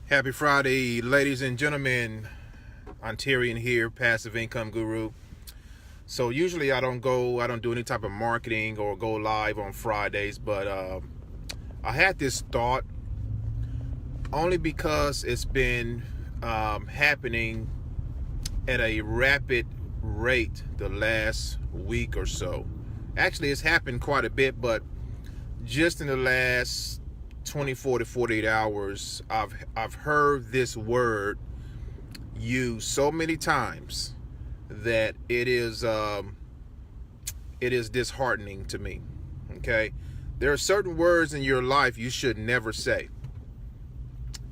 Happy Friday, ladies and gentlemen. Ontarian here, passive income guru. So usually I don't do any type of marketing or go live on Fridays, but I had this thought only because it's been happening at a rapid rate the last week or so. Actually, it's happened quite a bit, but just in the last 24 to 48 hours, I've heard this word used so many times that it is disheartening to me. Okay, there are certain words in your life you should never say,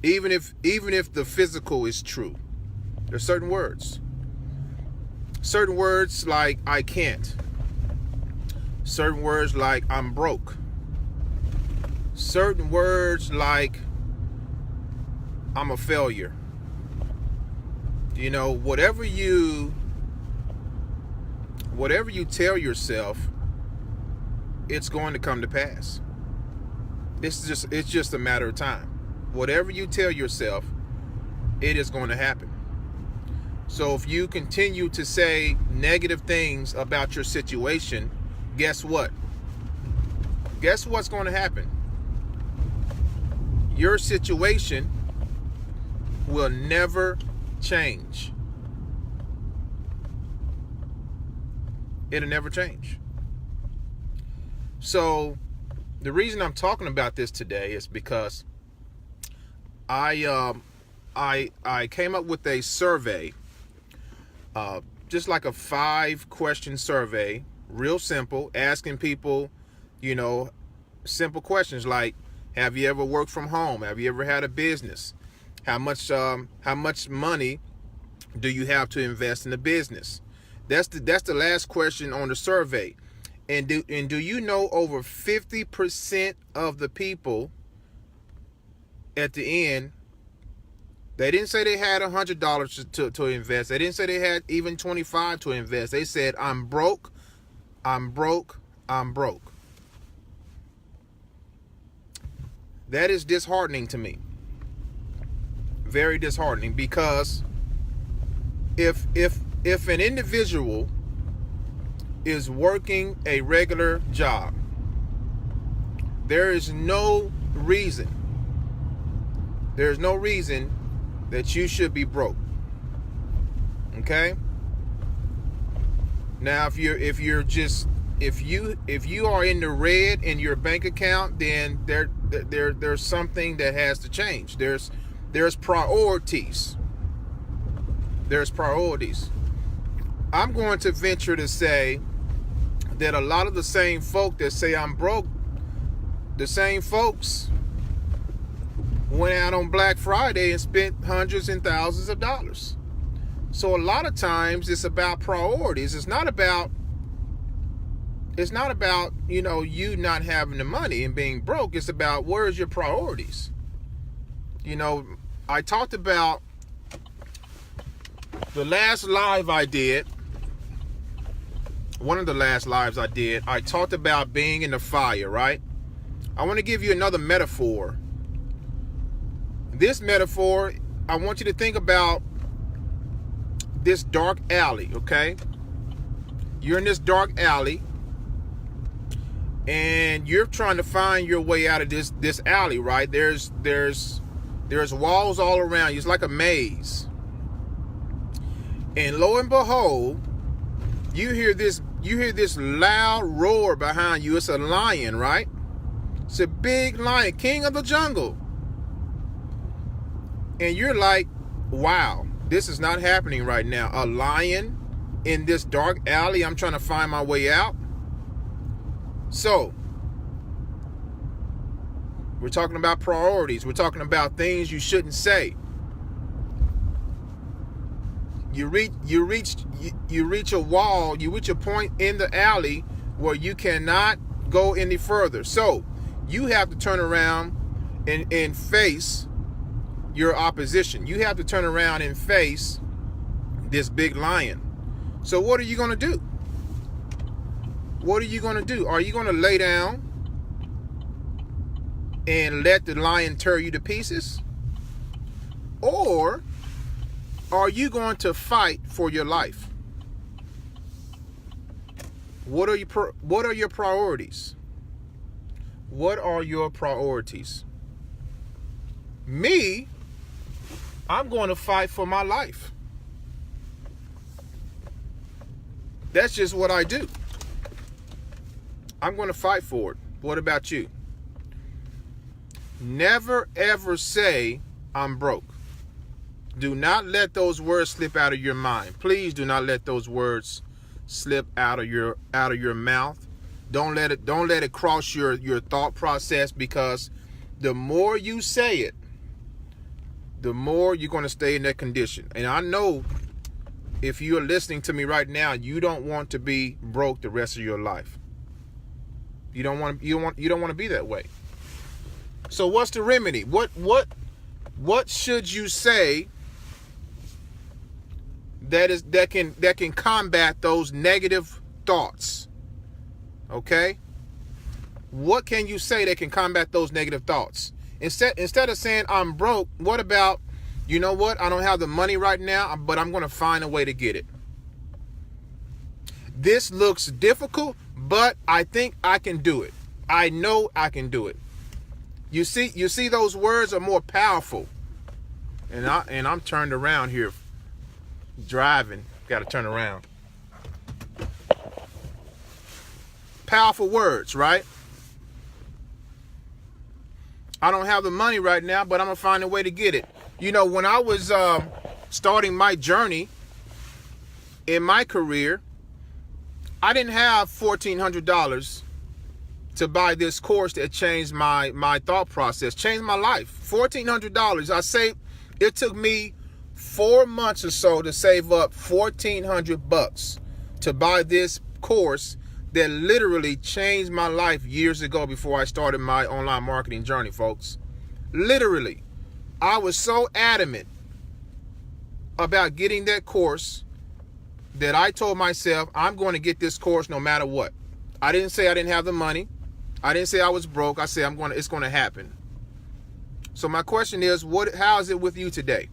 even if the physical is true. There are certain words like I can't, certain words like I'm broke, certain words like I'm a failure. You know, whatever you tell yourself, it's going to come to pass. It's just a matter of time. Whatever you tell yourself, it is going to happen. So if you continue to say negative things about your situation, guess what? Guess what's going to happen? Your situation will never change. It'll never change. So the reason I'm talking about this today is because I came up with a survey, just like a 5-question survey, real simple, asking people, simple questions like, have you ever worked from home? Have you ever had a business? How much money do you have to invest in the business? That's the last question on the survey. And do you know over 50% of the people at the end, they didn't say they had $100 to invest. They didn't say they had even $25 to invest. They said, I'm broke, I'm broke, I'm broke. That is disheartening to me. Very disheartening, because if an individual is working a regular job, there is no reason that you should be broke. Okay? Now if you are in the red in your bank account, then there's something that has to change. There's priorities. There's priorities. I'm going to venture to say that a lot of the same folk that say I'm broke, the same folks went out on Black Friday and spent hundreds and thousands of dollars. So a lot of times it's about priorities. It's not about you not having the money and being broke. It's about, where's your priorities? I talked about the last live I did. One of the last lives I did, I talked about being in the fire, right? I want to give you another metaphor. This metaphor, I want you to think about this dark alley, okay? You're in this dark alley, and you're trying to find your way out of this alley, right? There's walls all around you. It's like a maze. And lo and behold, you hear this loud roar behind you. It's a lion, right? It's a big lion, king of the jungle. And you're like, wow, this is not happening right now. A lion in this dark alley. I'm trying to find my way out. So, we're talking about priorities. We're talking about things you shouldn't say. You reach a wall, you reach a point in the alley where you cannot go any further. So, you have to turn around and face your opposition. You have to turn around and face this big lion. So what are you going to do? What are you going to do? Are you going to lay down and let the lion tear you to pieces? Or are you going to fight for your life? What are your priorities? What are your priorities? Me, I'm going to fight for my life. That's just what I do. I'm going to fight for it. What about you? Never ever say I'm broke. Do not let those words slip out of your mind. Please do not let those words slip out of your mouth. Don't let it cross your thought process, because the more you say it, the more you're going to stay in that condition. And I know if you're listening to me right now, you don't want to be broke the rest of your life. You don't want to be that way. So what's the remedy? What should you say that can combat those negative thoughts? Okay? What can you say that can combat those negative thoughts? Instead of saying I'm broke, what about, you know what? I don't have the money right now, but I'm going to find a way to get it. This looks difficult, but I think I can do it. I know I can do it. You see those words are more powerful. And I'm turned around here driving. Got to turn around. Powerful words, right? I don't have the money right now, but I'm going to find a way to get it. You know, when I was starting my journey in my career, I didn't have $1,400 to buy this course that changed my thought process, changed my life. $1,400. I saved. It took me 4 months or so to save up $1,400 to buy this course that literally changed my life years ago before I started my online marketing journey, folks. Literally. I was so adamant about getting that course that I told myself I'm going to get this course no matter what. I didn't say I didn't have the money. I didn't say I was broke. I said it's going to happen. So my question is, how is it with you today?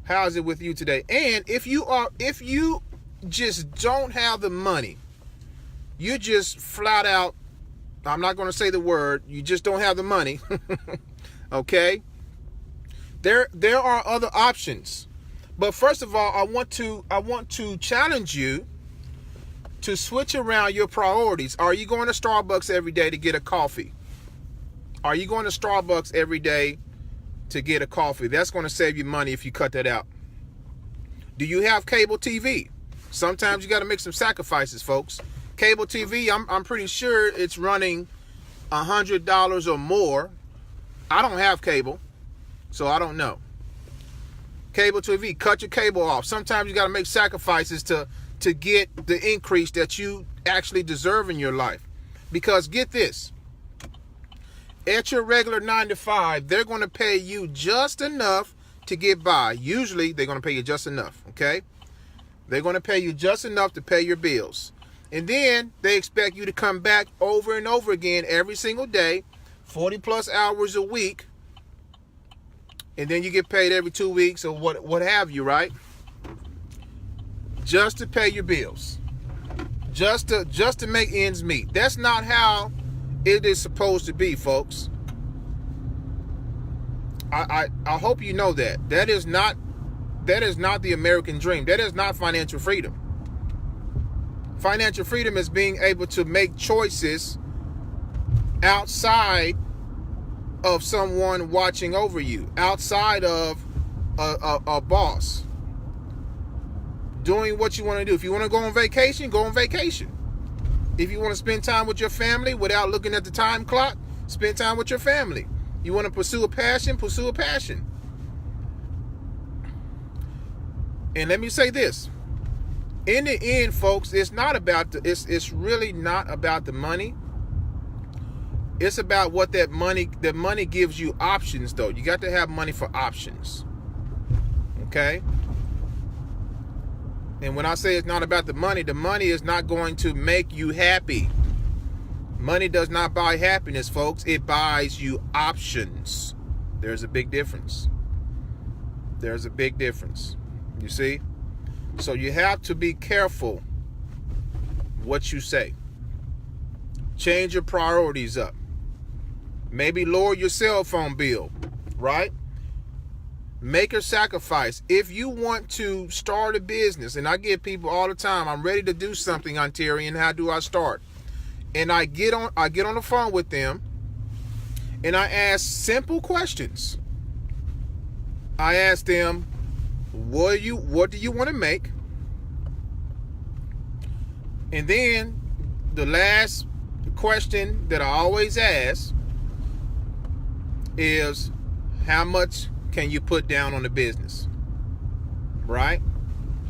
How is it with you today? And if you just don't have the money, you just flat out, I'm not going to say the word, you just don't have the money. Okay? There are other options. But first of all, I want to challenge you to switch around your priorities. Are you going to Starbucks every day to get a coffee? Are you going to Starbucks every day to get a coffee? That's going to save you money if you cut that out. Do you have cable TV? Sometimes you got to make some sacrifices, folks. Cable TV, I'm pretty sure it's running $100 or more. I don't have cable, so I don't know. Cable TV, cut your cable off. Sometimes you got to make sacrifices to get the increase that you actually deserve in your life. Because get this, at your regular 9-to-5, they're going to pay you just enough to get by. Usually, they're going to pay you just enough, okay? They're going to pay you just enough to pay your bills. And then they expect you to come back over and over again every single day, 40 plus hours a week. And then you get paid every 2 weeks or what have you, right? Just to pay your bills. Just to make ends meet. That's not how it is supposed to be, folks. I hope you know that. That is not the American dream. That is not financial freedom. Financial freedom is being able to make choices outside of someone watching over you, outside of a boss. Doing what you want to do. If you want to go on vacation, go on vacation. If you want to spend time with your family without looking at the time clock, spend time with your family. You want to pursue a passion, pursue a passion. And let me say this. In the end, folks, it's not about it's really not about the money. It's about what the money gives you options, though. You got to have money for options. Okay? And when I say it's not about the money is not going to make you happy. Money does not buy happiness, folks. It buys you options. There's a big difference. There's a big difference. You see? So you have to be careful what you say. Change your priorities up. Maybe lower your cell phone bill, right? Make a sacrifice. If you want to start a business, and I get people all the time, I'm ready to do something, Ontarian, how do I start? And I get on the phone with them and I ask simple questions. I ask them, what do you want to make? And then the last question that I always ask is, how much can you put down on the business? Right?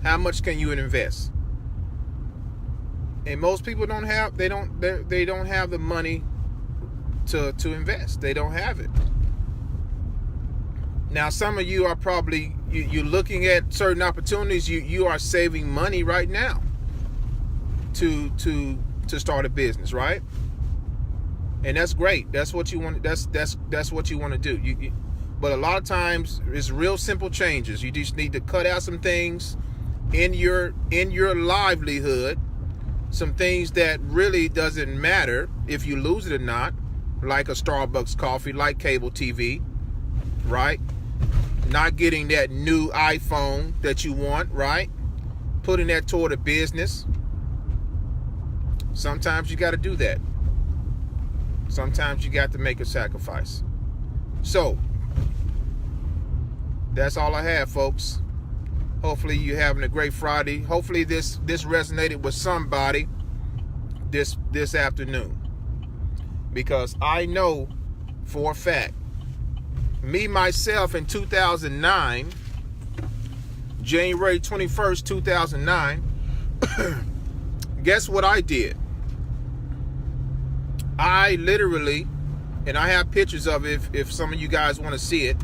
How much can you invest? And most people don't have the money to invest. They don't have it. Now, some of you are probably you're looking at certain opportunities. You are saving money right now to start a business, right? And that's great. That's what you want. That's what you want to do. But a lot of times it's real simple changes. You just need to cut out some things in your livelihood, some things that really doesn't matter if you lose it or not, like a Starbucks coffee, like cable TV, right? Not getting that new iPhone that you want, right? Putting that toward a business. Sometimes you got to do that. Sometimes you got to make a sacrifice. So, that's all I have, folks. Hopefully you're having a great Friday. Hopefully this resonated with somebody this afternoon. Because I know for a fact, me myself in 2009, January 21st, 2009, guess what I did? I literally, and I have pictures of it if some of you guys want to see it,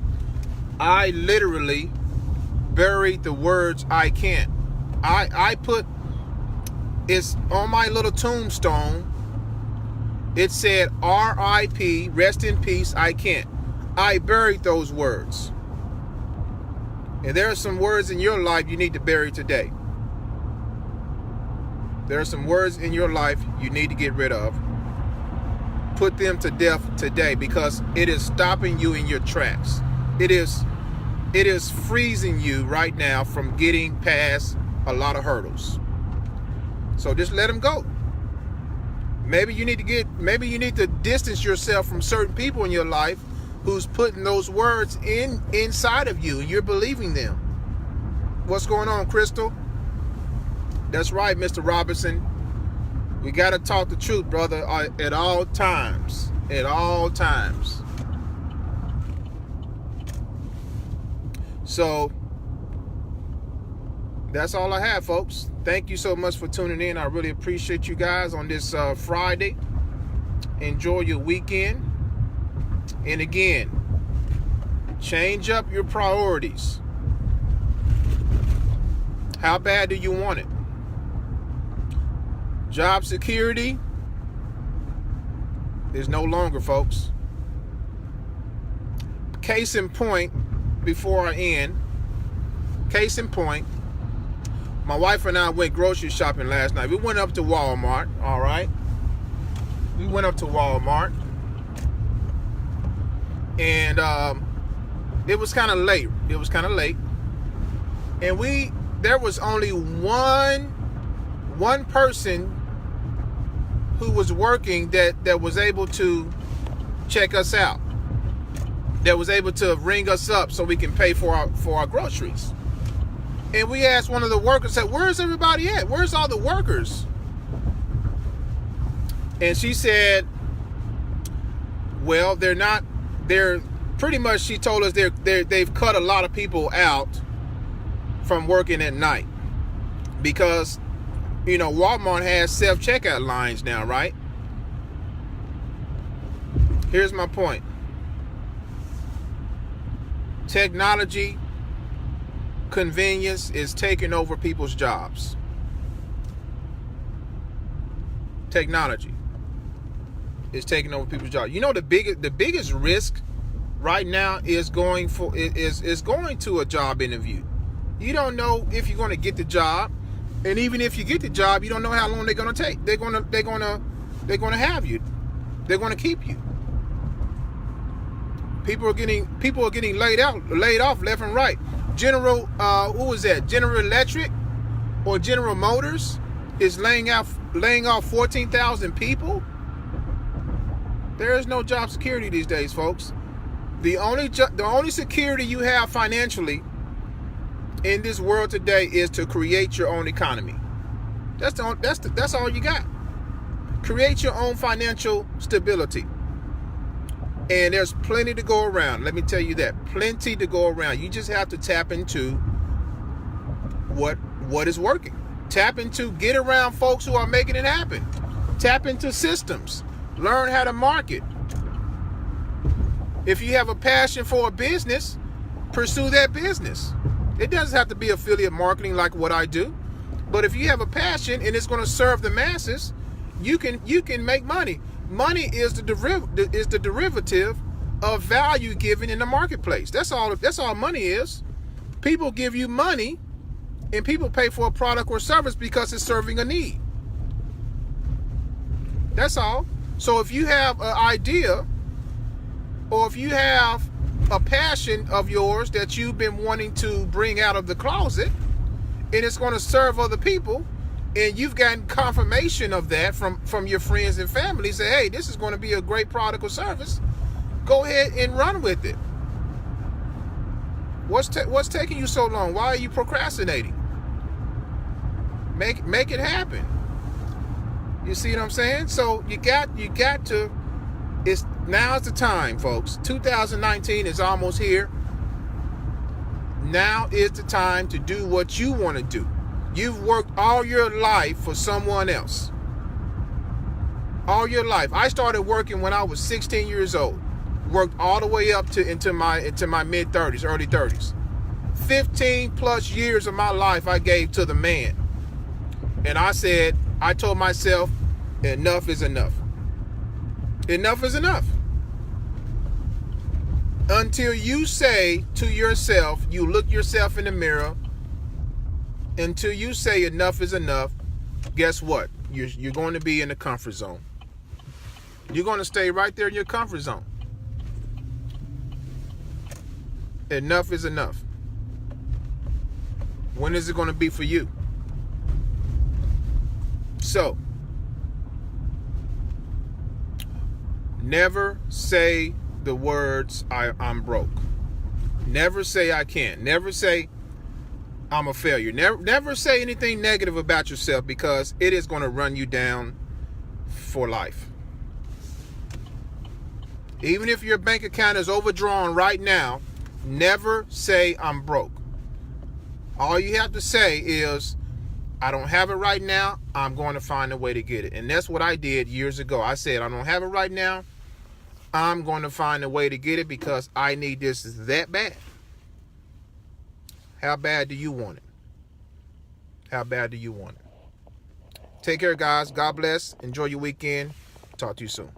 I literally buried the words "I can't." I put, it's on my little tombstone, it said R.I.P., rest in peace, I can't. I buried those words. And there are some words in your life you need to bury today. There are some words in your life you need to get rid of. Put them to death today, because it is stopping you in your tracks. It is freezing you right now from getting past a lot of hurdles. So just let them go. Maybe you need to distance yourself from certain people in your life who's putting those words inside of you and you're believing them. What's going on, Crystal? That's right, Mr. Robinson. We got to talk the truth, brother, at all times. At all times. So, that's all I have, folks. Thank you so much for tuning in. I really appreciate you guys on this Friday. Enjoy your weekend. And again, change up your priorities. How bad do you want it? Job security is no longer, folks. Case in point, before I end, case in point, my wife and I went grocery shopping last night. We went up to Walmart, all right? We went up to Walmart. And it was kind of late. It was kind of late. And there was only one person who was working that was able to check us out, that was able to ring us up so we can pay for our groceries. And we asked one of the workers, said, "Where's everybody at? Where's all the workers?" And she said, "Well, they're pretty much," she told us, they've cut a lot of people out from working at night, because Walmart has self-checkout lines now, right? Here's my point. Technology, convenience is taking over people's jobs. Technology is taking over people's jobs. The biggest risk right now is going to a job interview. You don't know if you're going to get the job, and even if you get the job, you don't know how long they're going to take. They're going to have you. They're going to keep you. People are getting laid off left and right. Who was that? General Electric or General Motors is laying off 14,000 people. There is no job security these days, folks. The only security you have financially in this world today is to create your own economy. That's all you got. Create your own financial stability. And there's plenty to go around. Let me tell you that. Plenty to go around. You just have to tap into what is working. Get around folks who are making it happen. Tap into systems. Learn how to market. If you have a passion for a business, pursue that business. It doesn't have to be affiliate marketing like what I do. But if you have a passion and it's going to serve the masses, you can make money. Money is the derivative of value given in the marketplace. That's all money is. People give you money and people pay for a product or service because it's serving a need. That's all. So if you have an idea or if you have a passion of yours that you've been wanting to bring out of the closet and it's going to serve other people, and you've gotten confirmation of that from your friends and family, say, hey, this is going to be a great product or service, go ahead and run with it. What's taking you so long? Why are you procrastinating? Make it happen. You see what I'm saying? So you got to, now's the time, folks. 2019 is almost here. Now is the time to do what you want to do. You've worked all your life for someone else. All your life. I started working when I was 16 years old. Worked all the way up into my mid 30s, early 30s. 15 plus years of my life I gave to the man. And I told myself, enough is enough. Enough is enough. Until you say to yourself, you look yourself in the mirror, until you say enough is enough, guess what? You're going to be in the comfort zone. You're going to stay right there in your comfort zone. Enough is enough. When is it going to be for you? So, never say the words, I'm broke. Never say I can't. Never say I'm a failure. Never say anything negative about yourself, because it is going to run you down for life. Even if your bank account is overdrawn right now, never say I'm broke. All you have to say is, I don't have it right now. I'm going to find a way to get it. And that's what I did years ago. I said, I don't have it right now. I'm going to find a way to get it because I need this that bad. How bad do you want it? How bad do you want it? Take care, guys. God bless. Enjoy your weekend. Talk to you soon.